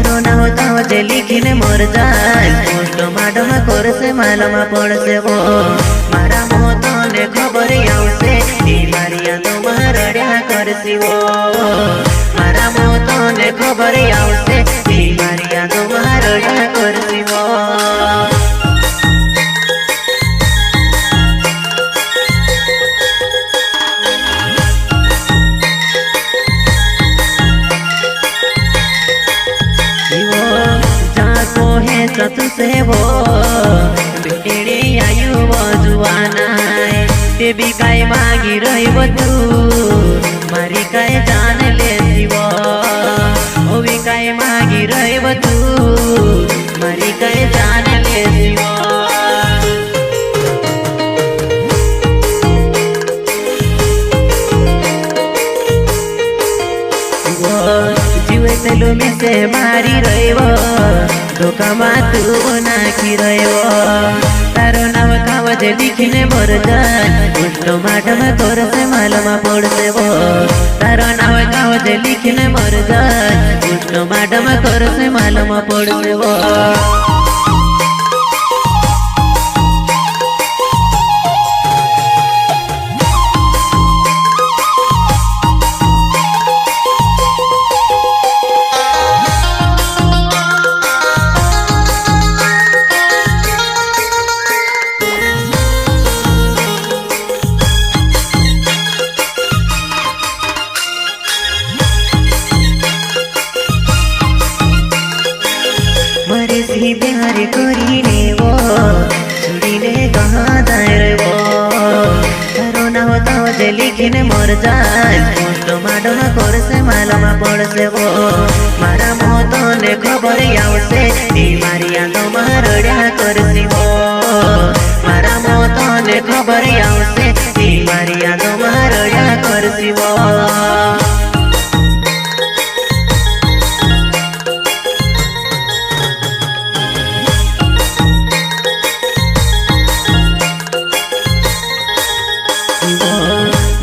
तारो ना होता हो जे लिखीने मर जाए पोस्टमार्टम करसे मालमा पड़से वो मारा मोतो ने खबर आवसे बीमारियां तो मारड्या करसी वो मारा मोतो ने खबर आवसे बीमारियां तो मारड्या करसी वो सतु से वो बेटे आयु वो जुआना है ते भी काय मांगी रही वो तू मारी काय जान ले वो ओ भी काय मांगी रही वो तू मारी काय जान ले वो जीवे तेलु में से मारी रही वो धोखा तू नाखी रहो तारो नाम कावजे लिखीने मर जाए पोस्टमार्टम करसे मालमा पड़से वो तारो नाम कावजे लिखीने मर जाए पोस्टमार्टम करसे मालमा पड़से वो ही प्यार करीने वो छुड़ीने कहाँ दायर वो तारो ना होता हो जे लिखीने मर जाए पोस्टमार्टम करसे मालमा पड़से वो मारा मोतो ने खबर आवसे बीमारियां तो मारड्या करसी वो मारा मोतो ने खबर आवसे बीमारियां तो मारड्या करसी वो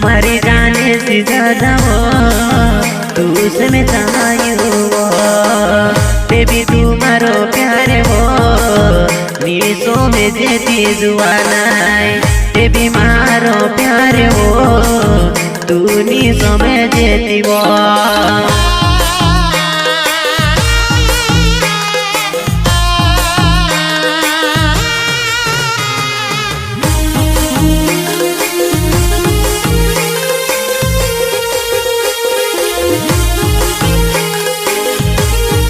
मारी जाने से ज्यादा वो तू से मैं चाहूँ वो बेबी तू मारो प्यार वो निसो में जेती जुआना है बेबी मारो प्यार वो तू निसो में जेती वो